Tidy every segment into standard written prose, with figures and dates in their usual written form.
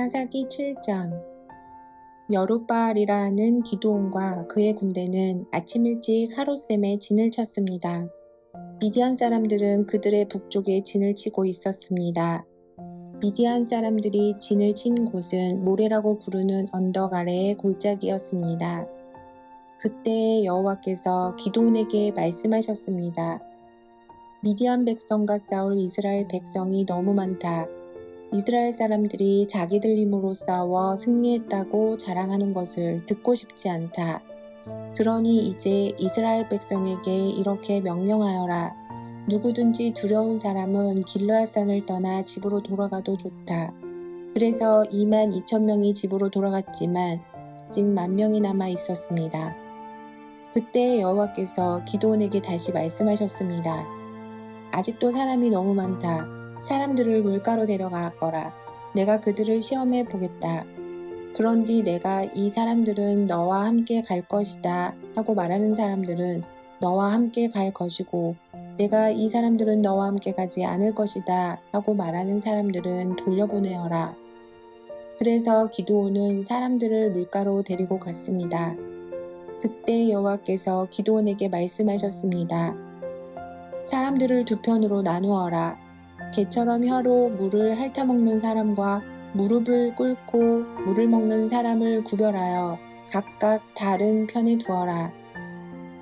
사사기 7장. 여룻바알이라는 기드온과 그의 군대는 아침 일찍 하룻샘에 진을 쳤습니다. 미디안 사람들은 그들의 북쪽에 진을 치고 있었습니다. 미디안 사람들이 진을 친 곳은 모레라고 부르는 언덕 아래의 골짜기였습니다. 그때 여호와께서 기드온에게 말씀하셨습니다. 미디안 백성과 싸울 이스라엘 백성이 너무 많다. 이스라엘 사람들이 자기들 힘으로 싸워 승리했다고 자랑하는 것을 듣고 싶지 않다. 그러니 이제 이스라엘 백성에게 이렇게 명령하여라. 누구든지 두려운 사람은 길르앗산을 떠나 집으로 돌아가도 좋다. 그래서 22,000명이 집으로 돌아갔지만 아직 10,000명이 남아 있었습니다. 그때 여호와께서 기드온에게 다시 말씀하셨습니다. 아직도 사람이 너무 많다. 사람들을 물가로 데려가거라. 내가 그들을 시험해 보겠다. 그런뒤 내가 이 사람들은 너와 함께 갈 것이다 하고 말하는 사람들은 너와 함께 갈 것이고, 내가 이 사람들은 너와 함께 가지 않을 것이다 하고 말하는 사람들은 돌려보내어라. 그래서 기드온은 사람들을 물가로 데리고 갔습니다. 그때 여호와께서 기드온에게 말씀하셨습니다. 사람들을 두 편으로 나누어라. 개처럼 혀로 물을 핥아먹는 사람과 무릎을 꿇고 물을 먹는 사람을 구별하여 각각 다른 편에 두어라.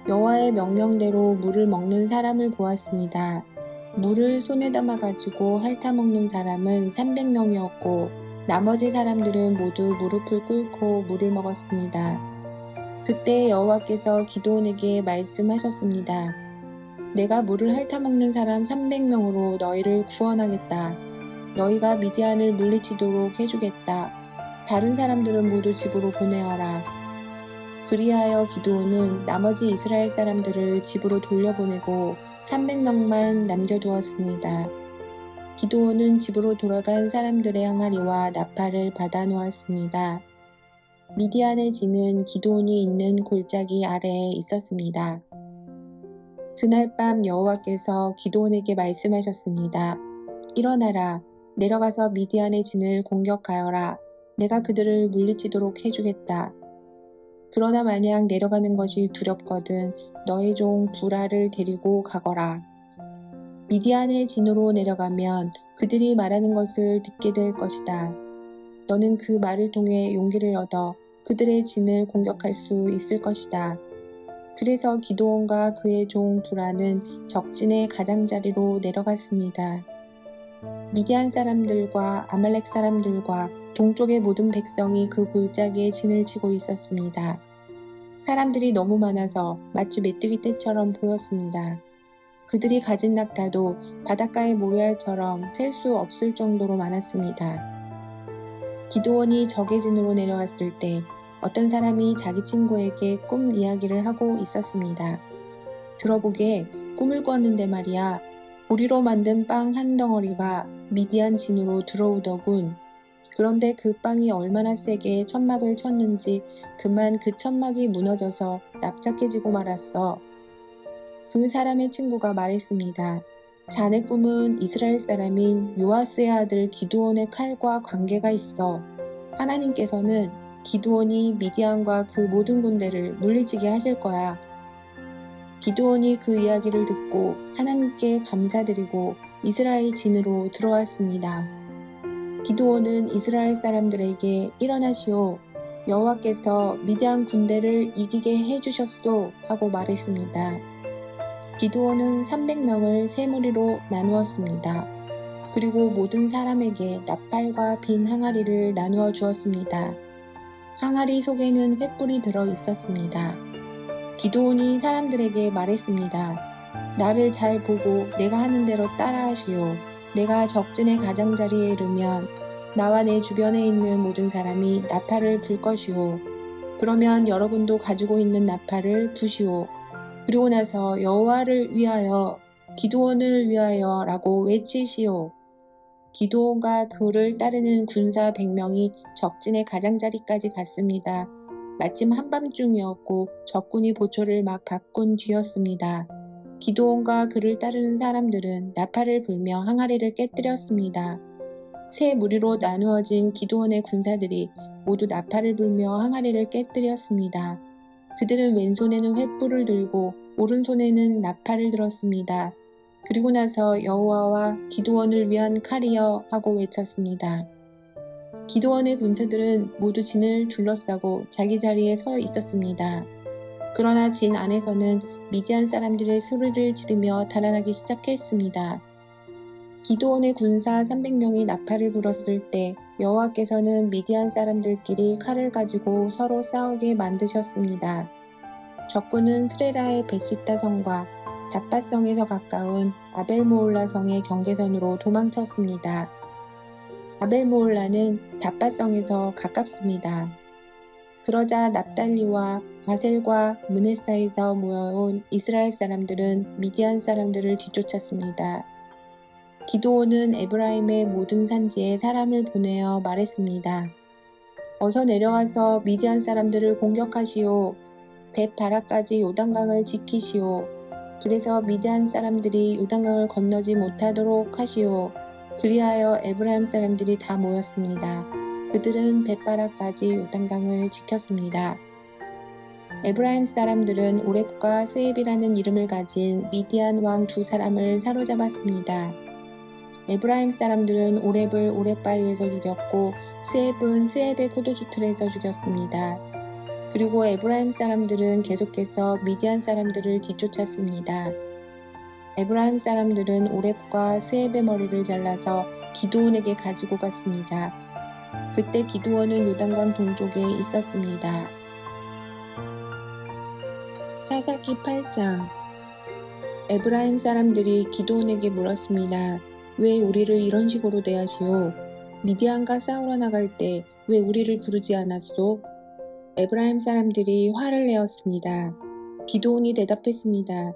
여호와의 명령대로 물을 먹는 사람을 보았습니다. 물을 손에 담아 가지고 핥아먹는 사람은 300명이었고 나머지 사람들은 모두 무릎을 꿇고 물을 먹었습니다. 그때 여호와께서 기드온에게 말씀하셨습니다. 내가 물을 핥아먹는 사람 300명으로 너희를 구원하겠다. 너희가 미디안을 물리치도록 해주겠다. 다른 사람들은 모두 집으로 보내어라. 그리하여 기드온은 나머지 이스라엘 사람들을 집으로 돌려보내고 300명만 남겨두었습니다. 기드온은 집으로 돌아간 사람들의 항아리와 나팔을 받아 놓았습니다. 미디안의 진은 기드온이 있는 골짜기 아래에 있었습니다. 그날 밤 여호와께서 기드온에게 말씀하셨습니다. 일어나라. 내려가서 미디안의 진을 공격하여라. 내가 그들을 물리치도록 해주겠다. 그러나 만약 내려가는 것이 두렵거든 너희 종 부라를 데리고 가거라. 미디안의 진으로 내려가면 그들이 말하는 것을 듣게 될 것이다. 너는 그 말을 통해 용기를 얻어 그들의 진을 공격할 수 있을 것이다. 그래서 기드온과 그의 종 부라는 적진의 가장자리로 내려갔습니다. 미디안 사람들과 아말렉 사람들과 동쪽의 모든 백성이 그 골짜기에 진을 치고 있었습니다. 사람들이 너무 많아서 마치 메뚜기 떼처럼 보였습니다. 그들이 가진 낙타도 바닷가의 모래알처럼 셀 수 없을 정도로 많았습니다. 기드온이 적의 진으로 내려왔을 때 어떤 사람이 자기 친구에게 꿈 이야기를 하고 있었습니다. 들어보게, 꿈을 꿨는데 말이야. 보리로 만든 빵 한 덩어리가 미디안 진으로 들어오더군. 그런데 그 빵이 얼마나 세게 천막을 쳤는지 그만 그 천막이 무너져서 납작해지고 말았어. 그 사람의 친구가 말했습니다. 자네 꿈은 이스라엘 사람인 요아스의 아들 기드온의 칼과 관계가 있어. 하나님께서는 기드온이 미디안과 그 모든 군대를 물리치게 하실 거야. 기드온이 그 이야기를 듣고 하나님께 감사드리고 이스라엘 진으로 들어왔습니다. 기드온은 이스라엘 사람들에게 일어나시오. 여호와께서 미디안 군대를 이기게 해주셨소 하고 말했습니다. 기드온은 300명을 세 무리로 나누었습니다. 그리고 모든 사람에게 나팔과 빈 항아리를 나누어 주었습니다. 항아리 속에는 횃불이 들어 있었습니다. 기드온이 사람들에게 말했습니다. 나를 잘 보고 내가 하는 대로 따라하시오. 내가 적진의 가장자리에 이르면 나와 내 주변에 있는 모든 사람이 나팔을 불 것이오. 그러면 여러분도 가지고 있는 나팔을 부시오. 그리고 나서 여호와를 위하여, 기드온을 위하여 라고 외치시오. 기드온과 그를 따르는 군사 100명이 적진의 가장자리까지 갔습니다. 마침 한밤중이었고 적군이 보초를 막 바꾼 뒤였습니다. 기드온과 그를 따르는 사람들은 나팔을 불며 항아리를 깨뜨렸습니다. 세 무리로 나누어진 기드온의 군사들이 모두 나팔을 불며 항아리를 깨뜨렸습니다. 그들은 왼손에는 횃불을 들고 오른손에는 나팔을 들었습니다. 그리고 나서 여호와와 기드온을 위한 칼이여 하고 외쳤습니다. 기드온의 군사들은 모두 진을 둘러싸고 자기 자리에 서 있었습니다. 그러나 진 안에서는 미디안 사람들의 소리를 지르며 달아나기 시작했습니다. 기드온의 군사 300명이 나팔을 불었을 때 여호와께서는 미디안 사람들끼리 칼을 가지고 서로 싸우게 만드셨습니다. 적군은 스레라의 베시타 성과 다팟성에서 가까운 아벨모올라 성의 경계선으로 도망쳤습니다. 아벨모올라는 다팟성에서 가깝습니다. 그러자 납달리와 아셀과 므네사에서 모여온 이스라엘 사람들은 미디안 사람들을 뒤쫓았습니다. 기드온은 에브라임의 모든 산지에 사람을 보내어 말했습니다. 어서 내려와서 미디안 사람들을 공격하시오. 벳바라까지 요단강을 지키시오. 그래서 미디안 사람들이 요단강을 건너지 못하도록 하시오. 그리하여 에브라임 사람들이 다 모였습니다. 그들은 벳바라까지 요단강을 지켰습니다. 에브라임 사람들은 오렙과 스앱이라는 이름을 가진 미디안 왕 두 사람을 사로잡았습니다. 에브라임 사람들은 오렙을 오렙바위에서 죽였고 스앱은 스앱의 포도주 틀에서 죽였습니다. 그리고 에브라임 사람들은 계속해서 미디안 사람들을 뒤쫓았습니다. 에브라임 사람들은 오렙과 스앱의 머리를 잘라서 기드온에게 가지고 갔습니다. 그때 기드온은 요단강 동쪽에 있었습니다. 사사기 8장. 에브라임 사람들이 기드온에게 물었습니다. 왜 우리를 이런 식으로 대하시오? 미디안과 싸우러 나갈 때 왜 우리를 부르지 않았소? 에브라임 사람들이 화를 내었습니다. 기드온이 대답했습니다.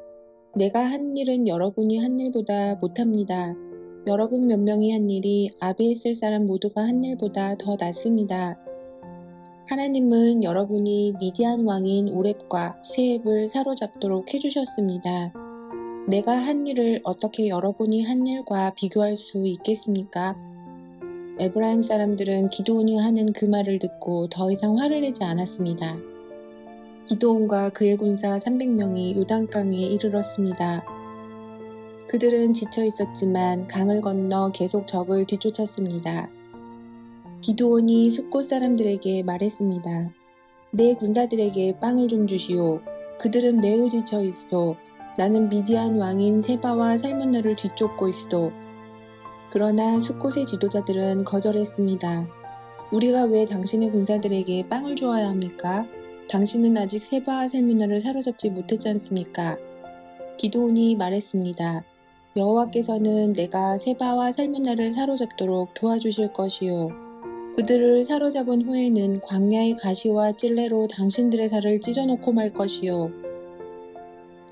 내가 한 일은 여러분이 한 일보다 못합니다. 여러분 몇 명이 한 일이 아비에셀 사람 모두가 한 일보다 더 낫습니다. 하나님은 여러분이 미디안 왕인 오렙과 스앱을 사로잡도록 해주셨습니다. 내가 한 일을 어떻게 여러분이 한 일과 비교할 수 있겠습니까? 에브라임 사람들은 기드온이 하는 그 말을 듣고 더 이상 화를 내지 않았습니다. 기드온과 그의 군사 300명이 요단강에 이르렀습니다. 그들은 지쳐 있었지만 강을 건너 계속 적을 뒤쫓았습니다. 기드온이 숫곳 사람들에게 말했습니다. 내 군사들에게 빵을 좀 주시오. 그들은 매우 지쳐 있어. 나는 미디안 왕인 세바와 살문나를 뒤쫓고 있어. 그러나 숫곳의 지도자들은 거절했습니다. 우리가 왜 당신의 군사들에게 빵을 주어야 합니까? 당신은 아직 세바와 살문나를 사로잡지 못했지 않습니까? 기드온이 말했습니다. 여호와께서는 내가 세바와 살문나를 사로잡도록 도와주실 것이요. 그들을 사로잡은 후에는 광야의 가시와 찔레로 당신들의 살을 찢어놓고 말 것이요.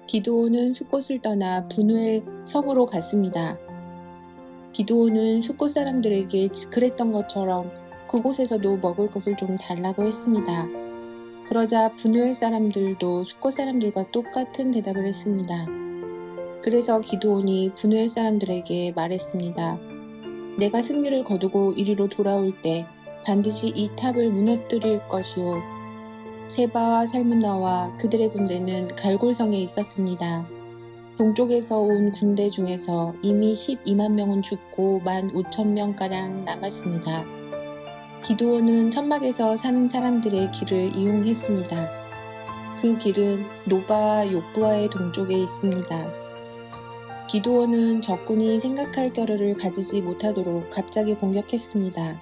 기드온은 숫곳을 떠나 브누엘 성으로 갔습니다. 기드온은 숫곳 사람들에게 그랬던 것처럼 그곳에서도 먹을 것을 좀 달라고 했습니다. 그러자 브누엘 사람들도 숫곳 사람들과 똑같은 대답을 했습니다. 그래서 기드온이 브누엘 사람들에게 말했습니다. 내가 승리를 거두고 이리로 돌아올 때 반드시 이 탑을 무너뜨릴 것이요. 세바와 살문나와 그들의 군대는 갈골성에 있었습니다. 동쪽에서 온 군대 중에서 이미 12만 명은 죽고 15,000명가량 남았습니다. 기드온은 천막에서 사는 사람들의 길을 이용했습니다. 그 길은 노바와 욕부와의 동쪽에 있습니다. 기드온은 적군이 생각할 겨를을 가지지 못하도록 갑자기 공격했습니다.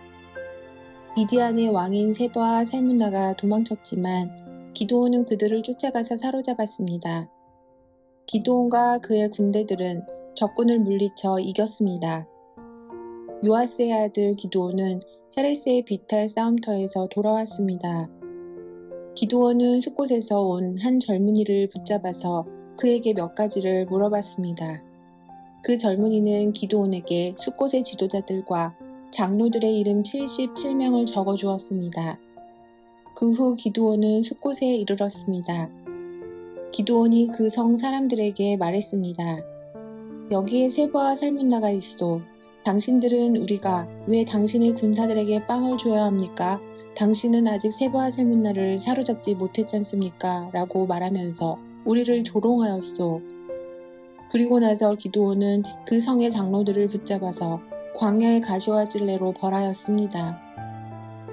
미디안의 왕인 세바와 살문나가 도망쳤지만 기드온은 그들을 쫓아가서 사로잡았습니다. 기드온과 그의 군대들은 적군을 물리쳐 이겼습니다. 요아스의 아들 기드온은 헤레스의 비탈 싸움터에서 돌아왔습니다. 기드온은 숫곳에서 온 한 젊은이를 붙잡아서 그에게 몇 가지를 물어봤습니다. 그 젊은이는 기드온에게 숫곳의 지도자들과 장로들의 이름 77명을 적어주었습니다. 그 후 기드온은 숫곳에 이르렀습니다. 기드온이 그 성 사람들에게 말했습니다. 여기에 세바와 살문나가 있어. 당신들은 우리가 왜 당신의 군사들에게 빵을 주어야 합니까? 당신은 아직 세바와 살문나를 사로잡지 못했지 않습니까? 라고 말하면서 우리를 조롱하였소. 그리고 나서 기드온은 그 성의 장로들을 붙잡아서 광야의 가시와 찔레로 벌하였습니다.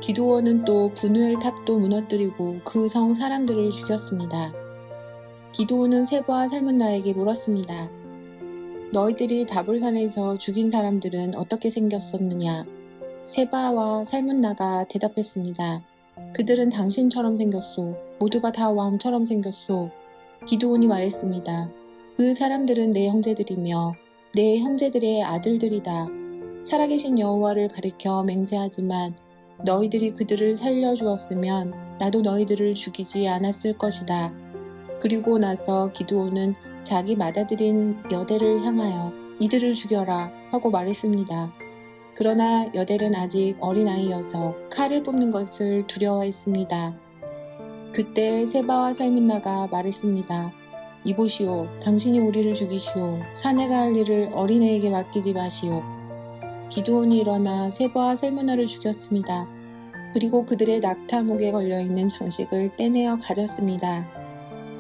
기드온은 또 브누엘 탑도 무너뜨리고 그 성 사람들을 죽였습니다. 기드온은 세바와 살문나에게 물었습니다. 너희들이 다볼산에서 죽인 사람들은 어떻게 생겼었느냐? 세바와 살문나가 대답했습니다. 그들은 당신처럼 생겼소. 모두가 다 왕처럼 생겼소. 기드온이 말했습니다. 그 사람들은 내 형제들이며 내 형제들의 아들들이다. 살아계신 여호와를 가리켜 맹세하지만 너희들이 그들을 살려주었으면 나도 너희들을 죽이지 않았을 것이다. 그리고 나서 기드온은 자기 맏아들인 여델을 향하여 이들을 죽여라 하고 말했습니다. 그러나 여델은 아직 어린아이여서 칼을 뽑는 것을 두려워했습니다. 그때 세바와 살문나가 말했습니다. 이보시오, 당신이 우리를 죽이시오. 사내가 할 일을 어린애에게 맡기지 마시오. 기드온이 일어나 세바와 살문나를 죽였습니다. 그리고 그들의 낙타목에 걸려있는 장식을 떼내어 가졌습니다.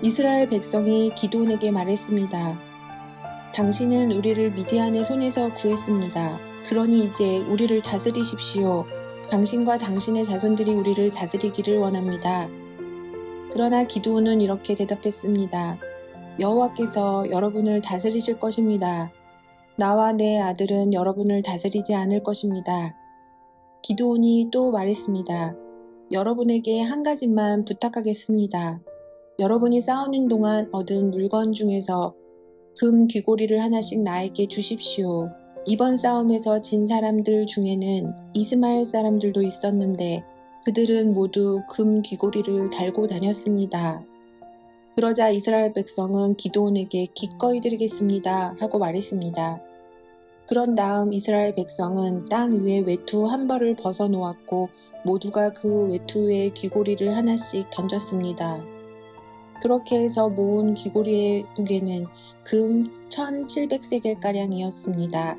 이스라엘 백성이 기드온에게 말했습니다. 당신은 우리를 미디안의 손에서 구했습니다. 그러니 이제 우리를 다스리십시오. 당신과 당신의 자손들이 우리를 다스리기를 원합니다. 그러나 기드온은 이렇게 대답했습니다. 여호와께서 여러분을 다스리실 것입니다. 나와 내 아들은 여러분을 다스리지 않을 것입니다. 기드온이 또 말했습니다. 여러분에게 한 가지만 부탁하겠습니다. 여러분이 싸우는 동안 얻은 물건 중에서 금 귀고리를 하나씩 나에게 주십시오. 이번 싸움에서 진 사람들 중에는 이스마엘 사람들도 있었는데 그들은 모두 금 귀고리를 달고 다녔습니다. 그러자 이스라엘 백성은 기드온에게 기꺼이 드리겠습니다 하고 말했습니다. 그런 다음 이스라엘 백성은 땅 위에 외투 한 벌을 벗어 놓았고 모두가 그 외투 위에 귀고리를 하나씩 던졌습니다. 그렇게 해서 모은 귀고리의 무게는 금 1700세겔가량이었습니다.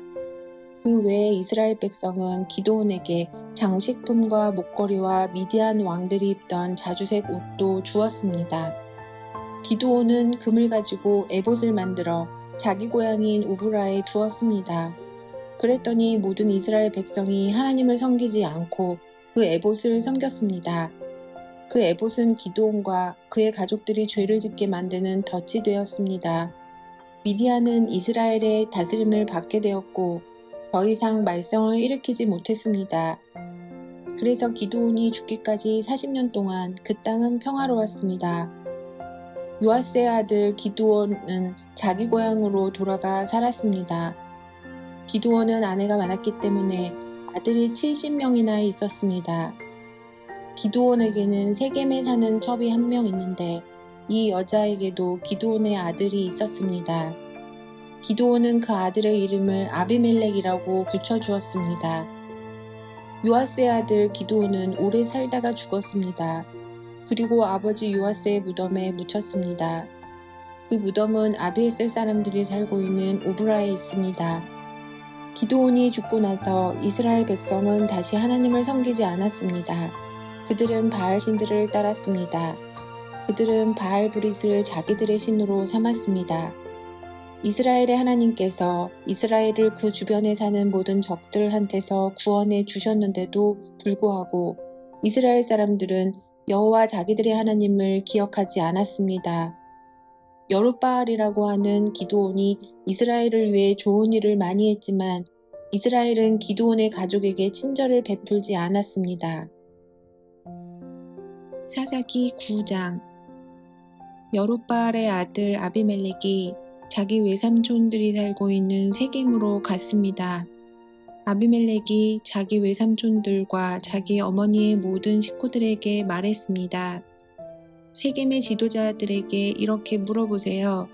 그 외에 이스라엘 백성은 기드온에게 장식품과 목걸이와 미디안 왕들이 입던 자주색 옷도 주었습니다. 기드온은 금을 가지고 에봇을 만들어 자기 고향인 오브라에 두었습니다. 그랬더니 모든 이스라엘 백성이 하나님을 섬기지 않고 그 에봇을 섬겼습니다. 그 에봇은 기드온과 그의 가족들이 죄를 짓게 만드는 덫이 되었습니다. 미디안은 이스라엘의 다스림을 받게 되었고 더 이상 말썽을 일으키지 못했습니다. 그래서 기드온이 죽기까지 40년 동안 그 땅은 평화로웠습니다. 요아스의 아들 기드온은 자기 고향으로 돌아가 살았습니다. 기드온은 아내가 많았기 때문에 아들이 70명이나 있었습니다. 기드온에게는 세겜에 사는 첩이 한 명 있는데 이 여자에게도 기드온의 아들이 있었습니다. 기드온은 그 아들의 이름을 아비멜렉이라고 붙여주었습니다. 요아스의 아들 기드온은 오래 살다가 죽었습니다. 그리고 아버지 요아스의 무덤에 묻혔습니다. 그 무덤은 아비에셀 사람들이 살고 있는 오브라에 있습니다. 기드온이 죽고 나서 이스라엘 백성은 다시 하나님을 섬기지 않았습니다. 그들은 바알 신들을 따랐습니다. 그들은 바알 브릿을 자기들의 신으로 삼았습니다. 이스라엘의 하나님께서 이스라엘을 그 주변에 사는 모든 적들한테서 구원해 주셨는데도 불구하고 이스라엘 사람들은 여호와 자기들의 하나님을 기억하지 않았습니다. 여룻바알이라고 하는 기드온이 이스라엘을 위해 좋은 일을 많이 했지만 이스라엘은 기드온의 가족에게 친절을 베풀지 않았습니다. 사사기 9장. 여룻바알의 아들 아비멜렉이 자기 외삼촌들이 살고 있는 세겜으로 갔습니다. 아비멜렉이 자기 외삼촌들과 자기 어머니의 모든 식구들에게 말했습니다. 세겜의 지도자들에게 이렇게 물어보세요.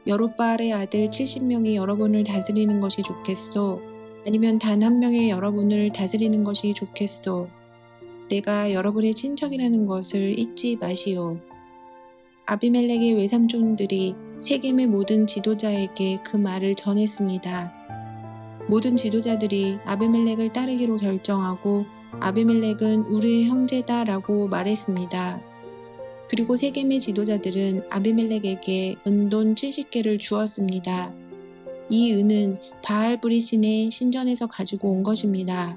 여룻바알의 아들 70명이 여러분을 다스리는 것이 좋겠소? 아니면 단 한 명의 여러분을 다스리는 것이 좋겠소? 내가 여러분의 친척이라는 것을 잊지 마시오. 아비멜렉의 외삼촌들이 세겜의 모든 지도자에게 그 말을 전했습니다. 모든 지도자들이 아비멜렉을 따르기로 결정하고 아비멜렉은 우리의 형제다라고 말했습니다. 그리고 세겜의 지도자들은 아비멜렉에게 은돈 70개를 주었습니다. 이 은은 바알브리 신의 신전에서 가지고 온 것입니다.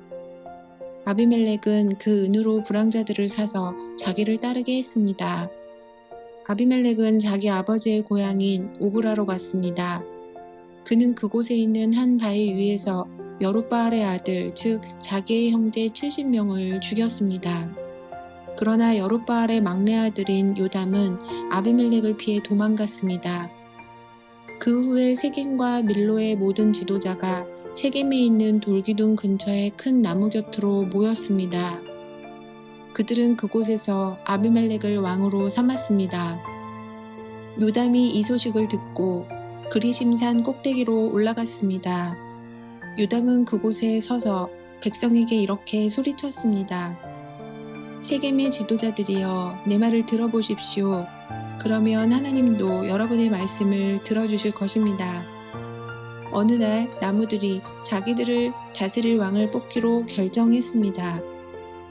아비멜렉은 그 은으로 불황자들을 사서 자기를 따르게 했습니다. 아비멜렉은 자기 아버지의 고향인 오브라로 갔습니다. 그는 그곳에 있는 한 바위 위에서 여룻바알의 아들, 즉 자기의 형제 70명을 죽였습니다. 그러나 여룻바알의 막내 아들인 요담은 아비멜렉을 피해 도망갔습니다. 그 후에 세겜과 밀로의 모든 지도자가 세겜에 있는 돌기둥 근처의 큰 나무 곁으로 모였습니다. 그들은 그곳에서 아비멜렉을 왕으로 삼았습니다. 요담이 이 소식을 듣고 그리심산 꼭대기로 올라갔습니다. 요담은 그곳에 서서 백성에게 이렇게 소리쳤습니다. 세겜의 지도자들이여, 내 말을 들어보십시오. 그러면 하나님도 여러분의 말씀을 들어주실 것입니다. 어느 날 나무들이 자기들을 다스릴 왕을 뽑기로 결정했습니다.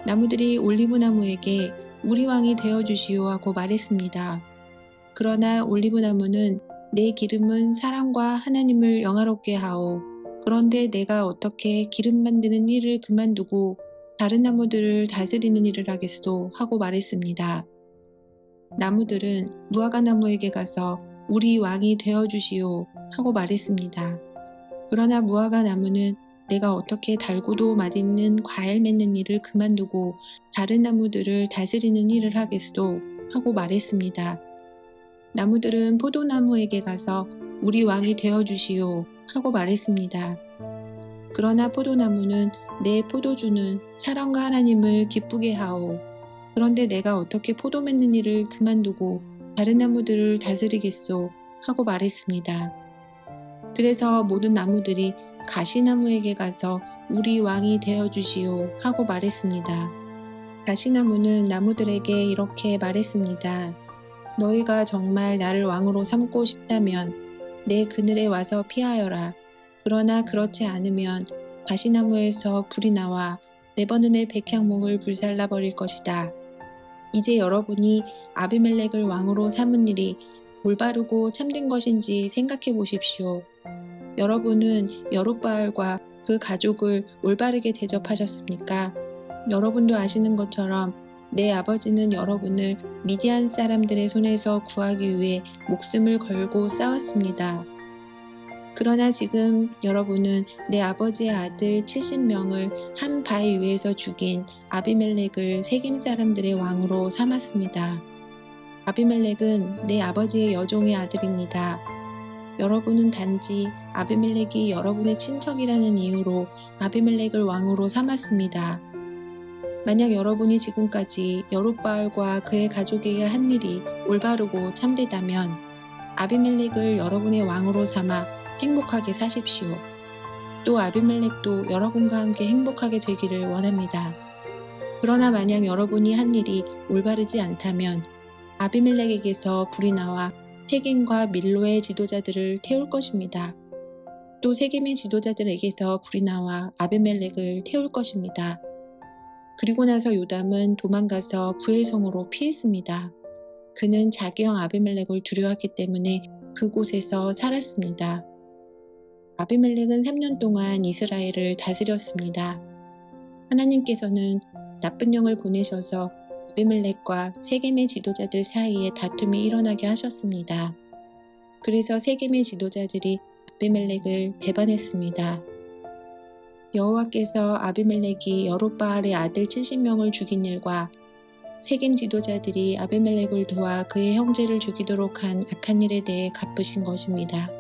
나무들이 올리브나무에게 우리 왕이 되어주시오 하고 말했습니다. 그러나 올리브나무는 내 기름은 사람과 하나님을 영화롭게 하오. 그런데 내가 어떻게 기름 만드는 일을 그만두고 다른 나무들을 다스리는 일을 하겠소 하고 말했습니다. 나무들은 무화과 나무에게 가서 우리 왕이 되어주시오 하고 말했습니다. 그러나 무화과 나무는 내가 어떻게 달고도 맛있는 과일 맺는 일을 그만두고 다른 나무들을 다스리는 일을 하겠소 하고 말했습니다. 나무들은 포도나무에게 가서 우리 왕이 되어주시오 하고 말했습니다. 그러나 포도나무는 내 포도주는 사랑과 하나님을 기쁘게 하오. 그런데 내가 어떻게 포도 맺는 일을 그만두고 다른 나무들을 다스리겠소 하고 말했습니다. 그래서 모든 나무들이 가시나무에게 가서 우리 왕이 되어주시오 하고 말했습니다. 가시나무는 나무들에게 이렇게 말했습니다. 너희가 정말 나를 왕으로 삼고 싶다면 내 그늘에 와서 피하여라. 그러나 그렇지 않으면 가시나무에서 불이 나와 레바논의 백향목을 불살라 버릴 것이다. 이제 여러분이 아비멜렉을 왕으로 삼은 일이 올바르고 참된 것인지 생각해 보십시오. 여러분은 여룻바알과 그 가족을 올바르게 대접하셨습니까? 여러분도 아시는 것처럼 내 아버지는 여러분을 미디안 사람들의 손에서 구하기 위해 목숨을 걸고 싸웠습니다. 그러나 지금 여러분은 내 아버지의 아들 70명을 한 바위 위에서 죽인 아비멜렉을 세겜 사람들의 왕으로 삼았습니다. 아비멜렉은 내 아버지의 여종의 아들입니다. 여러분은 단지 아비멜렉이 여러분의 친척이라는 이유로 아비멜렉을 왕으로 삼았습니다. 만약 여러분이 지금까지 여룻바알과 그의 가족에게 한 일이 올바르고 참되다면 아비멜렉을 여러분의 왕으로 삼아 행복하게 사십시오. 또 아비멜렉도 여러분과 함께 행복하게 되기를 원합니다. 그러나 만약 여러분이 한 일이 올바르지 않다면 아비멜렉에게서 불이 나와 세겜과 밀로의 지도자들을 태울 것입니다. 또 세겜의 지도자들에게서 불이 나와 아비멜렉을 태울 것입니다. 그리고 나서 요담은 도망가서 부엘성으로 피했습니다. 그는 자기 형 아비멜렉을 두려워했기 때문에 그곳에서 살았습니다. 아비멜렉은 3년 동안 이스라엘을 다스렸습니다. 하나님께서는 나쁜 영을 보내셔서 아비멜렉과 세겜의 지도자들 사이에 다툼이 일어나게 하셨습니다. 그래서 세겜의 지도자들이 아비멜렉을 배반했습니다. 여호와께서 아비멜렉이 여룻바알의 아들 70명을 죽인 일과 세겜 지도자들이 아비멜렉을 도와 그의 형제를 죽이도록 한 악한 일에 대해 갚으신 것입니다.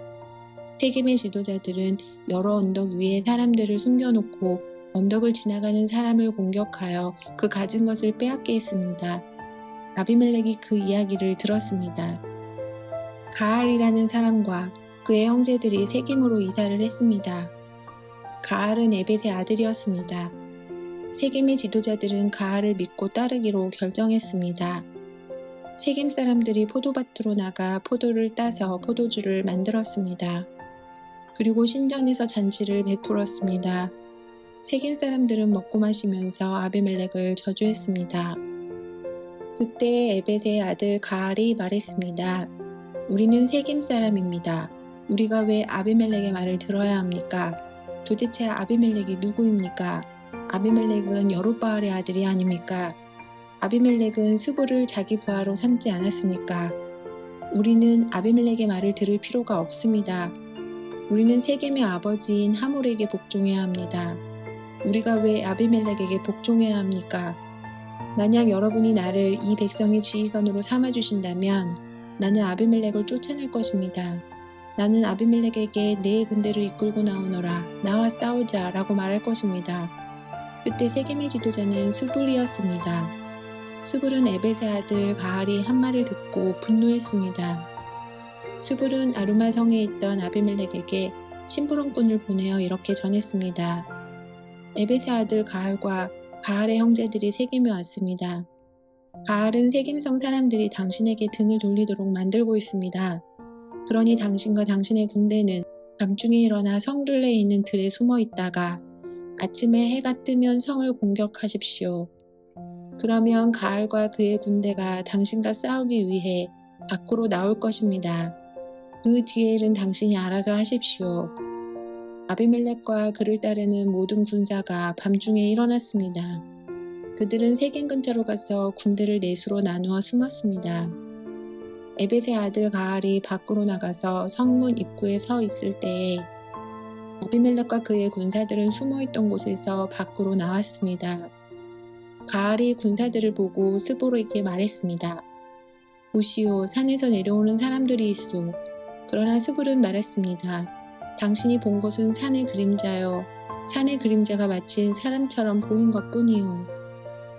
세겜의 지도자들은 여러 언덕 위에 사람들을 숨겨놓고 언덕을 지나가는 사람을 공격하여 그 가진 것을 빼앗게 했습니다. 아비멜렉이 그 이야기를 들었습니다. 가알이라는 사람과 그의 형제들이 세겜으로 이사를 했습니다. 가알은 에벳의 아들이었습니다. 세겜의 지도자들은 가알을 믿고 따르기로 결정했습니다. 세겜 사람들이 포도밭으로 나가 포도를 따서 포도주를 만들었습니다. 그리고 신전에서 잔치를 베풀었습니다. 세겜 사람들은 먹고 마시면서 아비멜렉을 저주했습니다. 그때 에벳의 아들 가알이 말했습니다. 우리는 세겜 사람입니다. 우리가 왜 아비멜렉의 말을 들어야 합니까? 도대체 아비멜렉이 누구입니까? 아비멜렉은 여룻바알의 아들이 아닙니까? 아비멜렉은 스불을 자기 부하로 삼지 않았습니까? 우리는 아비멜렉의 말을 들을 필요가 없습니다. 우리는 세겜의 아버지인 하몰에게 복종해야 합니다. 우리가 왜 아비멜렉에게 복종해야 합니까? 만약 여러분이 나를 이 백성의 지휘관으로 삼아주신다면 나는 아비멜렉을 쫓아낼 것입니다. 나는 아비멜렉에게 내 군대를 이끌고 나오너라. 나와 싸우자 라고 말할 것입니다. 그때 세겜의 지도자는 스불이었습니다. 스불은 에벳의 아들 가알이 한 말을 듣고 분노했습니다. 스불은 아루마 성에 있던 아비멜렉에게 심부름꾼을 보내어 이렇게 전했습니다. 에벳의 아들 가알과 가알의 형제들이 세겜에 왔습니다. 가알은 세겜성 사람들이 당신에게 등을 돌리도록 만들고 있습니다. 그러니 당신과 당신의 군대는 밤중에 일어나 성둘레에 있는 들에 숨어 있다가 아침에 해가 뜨면 성을 공격하십시오. 그러면 가알과 그의 군대가 당신과 싸우기 위해 밖으로 나올 것입니다. 그 뒤의 일은 당신이 알아서 하십시오. 아비멜렉과 그를 따르는 모든 군사가 밤중에 일어났습니다. 그들은 세겜 근처로 가서 군대를 넷으로 나누어 숨었습니다. 에벳의 아들 가알이 밖으로 나가서 성문 입구에 서 있을 때에 아비멜렉과 그의 군사들은 숨어있던 곳에서 밖으로 나왔습니다. 가알이 군사들을 보고 스불에게 말했습니다. 보시오, 산에서 내려오는 사람들이 있소. 그러나 스불은 말했습니다. 당신이 본 것은 산의 그림자요. 산의 그림자가 마치 사람처럼 보인 것뿐이요.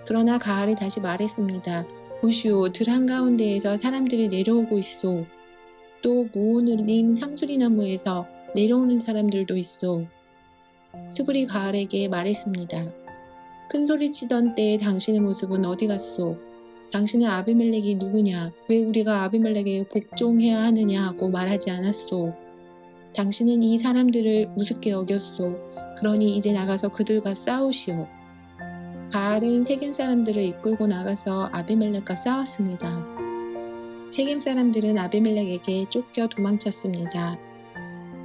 그러나 가알이 다시 말했습니다. 보시오, 들 한가운데에서 사람들이 내려오고 있소. 또 무오느림 상수리나무에서 내려오는 사람들도 있소. 스불이 가알에게 말했습니다. 큰 소리치던 때에 당신의 모습은 어디 갔소? 당신은 아비멜렉이 누구냐? 왜 우리가 아비멜렉에 복종해야 하느냐 하고 말하지 않았소? 당신은 이 사람들을 우습게 여겼소. 그러니 이제 나가서 그들과 싸우시오. 가알은 세겜 사람들을 이끌고 나가서 아비멜렉과 싸웠습니다. 세겜 사람들은 아비멜렉에게 쫓겨 도망쳤습니다.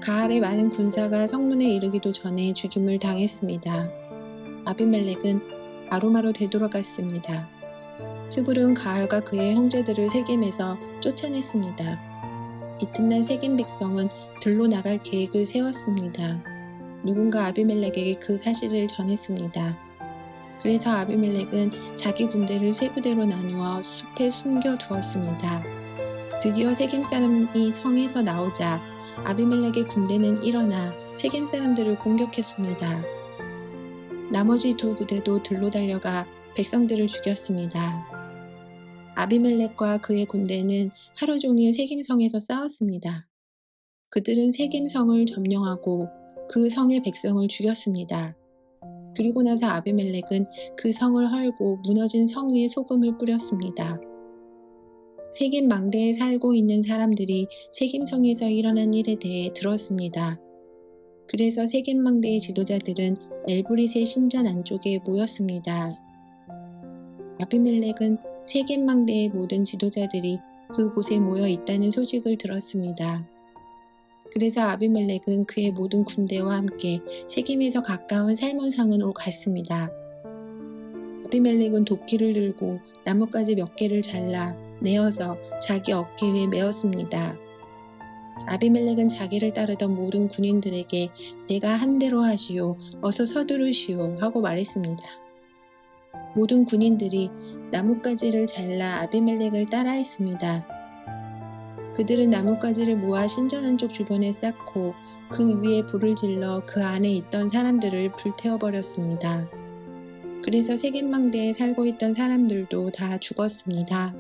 가알의 많은 군사가 성문에 이르기도 전에 죽임을 당했습니다. 아비멜렉은 아루마로 되돌아갔습니다. 스불은 가알과 그의 형제들을 세겜에서 쫓아냈습니다. 이튿날 세겜 백성은 들로 나갈 계획을 세웠습니다. 누군가 아비멜렉에게 그 사실을 전했습니다. 그래서 아비멜렉은 자기 군대를 세 부대로 나누어 숲에 숨겨두었습니다. 드디어 세겜 사람이 성에서 나오자 아비멜렉의 군대는 일어나 세겜 사람들을 공격했습니다. 나머지 두 부대도 들로 달려가 백성들을 죽였습니다. 아비멜렉과 그의 군대는 하루 종일 세겜성에서 싸웠습니다. 그들은 세겜성을 점령하고 그 성의 백성을 죽였습니다. 그리고 나서 아비멜렉은 그 성을 헐고 무너진 성 위에 소금을 뿌렸습니다. 세겜 망대에 살고 있는 사람들이 세겜성에서 일어난 일에 대해 들었습니다. 그래서 세겜 망대의 지도자들은 엘브릿의 신전 안쪽에 모였습니다. 아비멜렉은 세겜 망대의 모든 지도자들이 그곳에 모여 있다는 소식을 들었습니다. 그래서 아비멜렉은 그의 모든 군대와 함께 세겜에서 가까운 살몬산으로 갔습니다. 아비멜렉은 도끼를 들고 나뭇가지 몇 개를 잘라 내어서 자기 어깨 위에 메었습니다. 아비멜렉은 자기를 따르던 모든 군인들에게 내가 한 대로 하시오, 어서 서두르시오 하고 말했습니다. 모든 군인들이 나뭇가지를 잘라 아비멜렉을 따라했습니다. 그들은 나뭇가지를 모아 신전 안쪽 주변에 쌓고 그 위에 불을 질러 그 안에 있던 사람들을 불태워버렸습니다. 그래서 세겜망대에 살고 있던 사람들도 다 죽었습니다.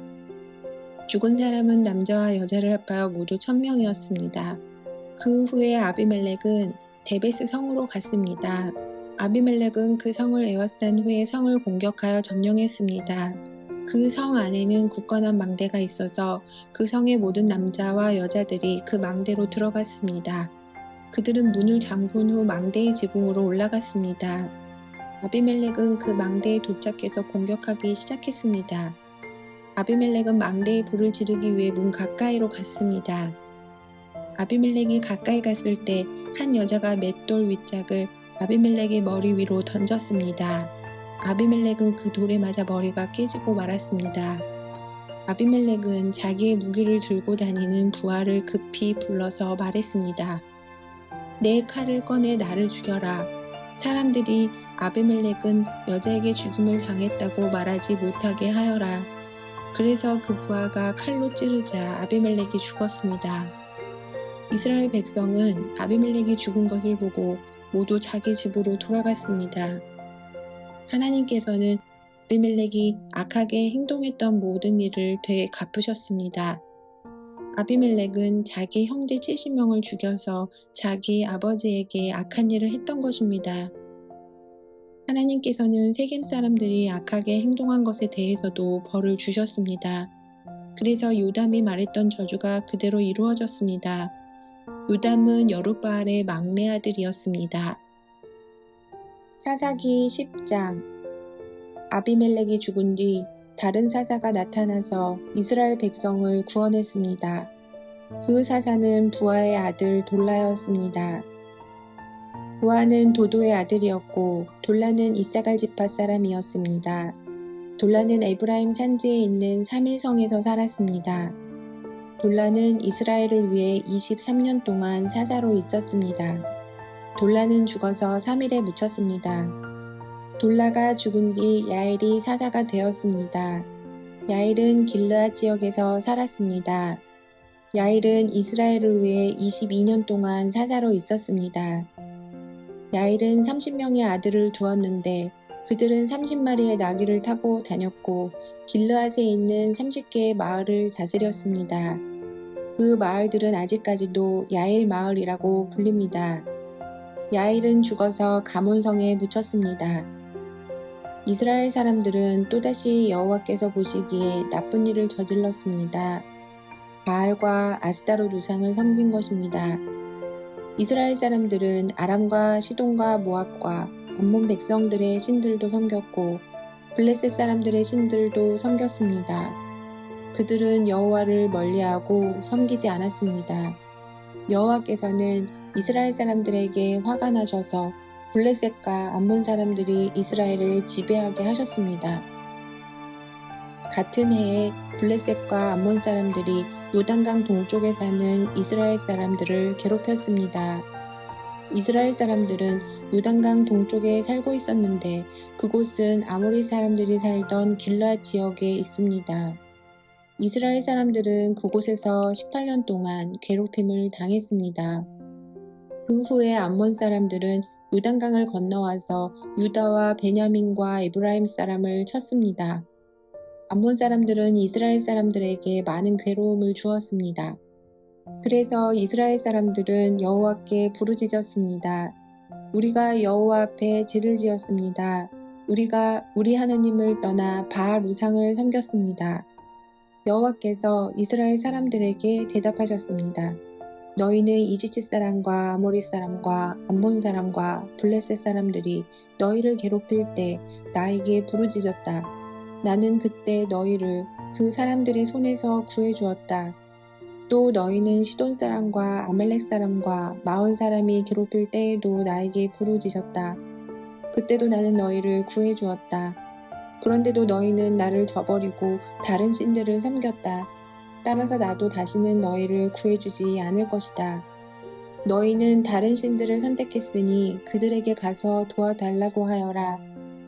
죽은 사람은 남자와 여자를 합하여 모두 1000명이었습니다. 그 후에 아비멜렉은 데베스 성으로 갔습니다. 아비멜렉은 그 성을 에워싼 후에 성을 공격하여 점령했습니다. 그 성 안에는 굳건한 망대가 있어서 그 성의 모든 남자와 여자들이 그 망대로 들어갔습니다. 그들은 문을 잠근 후 망대의 지붕으로 올라갔습니다. 아비멜렉은 그 망대에 도착해서 공격하기 시작했습니다. 아비멜렉은 망대에 불을 지르기 위해 문 가까이로 갔습니다. 아비멜렉이 가까이 갔을 때 한 여자가 맷돌 윗짝을 아비멜렉의 머리 위로 던졌습니다. 아비멜렉은 그 돌에 맞아 머리가 깨지고 말았습니다. 아비멜렉은 자기의 무기를 들고 다니는 부하를 급히 불러서 말했습니다. 내 칼을 꺼내 나를 죽여라. 사람들이 아비멜렉은 여자에게 죽임을 당했다고 말하지 못하게 하여라. 그래서 그 부하가 칼로 찌르자 아비멜렉이 죽었습니다. 이스라엘 백성은 아비멜렉이 죽은 것을 보고 모두 자기 집으로 돌아갔습니다. 하나님께서는 아비멜렉이 악하게 행동했던 모든 일을 되갚으셨습니다. 아비멜렉은 자기 형제 70명을 죽여서 자기 아버지에게 악한 일을 했던 것입니다. 하나님께서는 세겜 사람들이 악하게 행동한 것에 대해서도 벌을 주셨습니다. 그래서 요담이 말했던 저주가 그대로 이루어졌습니다. 요담은 여룻바알의 막내 아들이었습니다. 사사기 10장. 아비멜렉이 죽은 뒤 다른 사사가 나타나서 이스라엘 백성을 구원했습니다. 그 사사는 부하의 아들 돌라였습니다. 부하는 도도의 아들이었고 돌라는 이사갈 지파 사람이었습니다. 돌라는 에브라임 산지에 있는 사밀성에서 살았습니다. 돌라는 이스라엘을 위해 23년 동안 사사로 있었습니다. 돌라는 죽어서 3일에 묻혔습니다. 돌라가 죽은 뒤 야엘이 사사가 되었습니다. 야엘은 길르앗 지역에서 살았습니다. 야엘은 이스라엘을 위해 22년 동안 사사로 있었습니다. 야엘은 30명의 아들을 두었는데 그들은 30마리의 나귀를 타고 다녔고 길르앗에 있는 30개의 마을을 다스렸습니다. 그 마을들은 아직까지도 야엘 마을이라고 불립니다. 야엘은 죽어서 가몬성에 묻혔습니다. 이스라엘 사람들은 또다시 여호와께서 보시기에 나쁜 일을 저질렀습니다. 바알과 아스다롯 우상을 섬긴 것입니다. 이스라엘 사람들은 아람과 시돈과 모압과 암몬 백성들의 신들도 섬겼고 블레셋 사람들의 신들도 섬겼습니다. 그들은 여호와를 멀리하고 섬기지 않았습니다. 여호와께서는 이스라엘 사람들에게 화가 나셔서 블레셋과 암몬 사람들이 이스라엘을 지배하게 하셨습니다. 같은 해에 블레셋과 암몬 사람들이 요단강 동쪽에 사는 이스라엘 사람들을 괴롭혔습니다. 이스라엘 사람들은 요단강 동쪽에 살고 있었는데 그곳은 아모리 사람들이 살던 길르앗 지역에 있습니다. 이스라엘 사람들은 그곳에서 18년 동안 괴롭힘을 당했습니다. 그 후에 암몬 사람들은 요단강을 건너와서 유다와 베냐민과 에브라임 사람을 쳤습니다. 암몬 사람들은 이스라엘 사람들에게 많은 괴로움을 주었습니다. 그래서 이스라엘 사람들은 여호와께 부르짖었습니다. 우리가 여호와 앞에 죄를 지었습니다. 우리가 우리 하나님을 떠나 바알 우상을 섬겼습니다. 여호와께서 이스라엘 사람들에게 대답하셨습니다. 너희는 이집트 사람과 아모리 사람과 암몬 사람과 블레셋 사람들이 너희를 괴롭힐 때 나에게 부르짖었다. 나는 그때 너희를 그 사람들의 손에서 구해주었다. 또 너희는 시돈 사람과 아멜렉 사람과 마온 사람이 괴롭힐 때에도 나에게 부르짖었다. 그때도 나는 너희를 구해주었다. 그런데도 너희는 나를 저버리고 다른 신들을 섬겼다. 따라서 나도 다시는 너희를 구해주지 않을 것이다. 너희는 다른 신들을 선택했으니 그들에게 가서 도와달라고 하여라.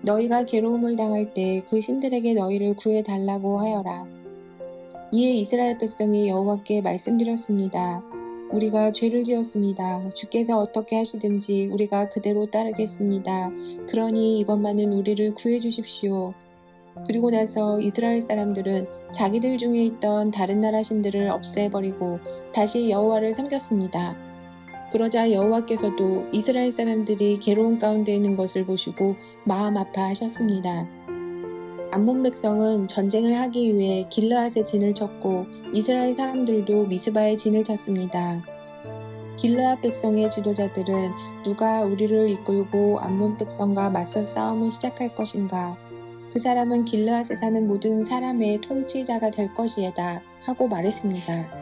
너희가 괴로움을 당할 때 그 신들에게 너희를 구해달라고 하여라. 이에 이스라엘 백성이 여호와께 말씀드렸습니다. 우리가 죄를 지었습니다. 주께서 어떻게 하시든지 우리가 그대로 따르겠습니다. 그러니 이번만은 우리를 구해주십시오. 그리고 나서 이스라엘 사람들은 자기들 중에 있던 다른 나라 신들을 없애버리고 다시 여호와를 섬겼습니다. 그러자 여호와께서도 이스라엘 사람들이 괴로운 가운데 있는 것을 보시고 마음 아파하셨습니다. 암몬 백성은 전쟁을 하기 위해 길르앗에 진을 쳤고 이스라엘 사람들도 미스바에 진을 쳤습니다. 길르앗 백성의 지도자들은 누가 우리를 이끌고 암몬 백성과 맞서 싸움을 시작할 것인가? 그 사람은 길르앗에 사는 모든 사람의 통치자가 될 것이에다 하고 말했습니다.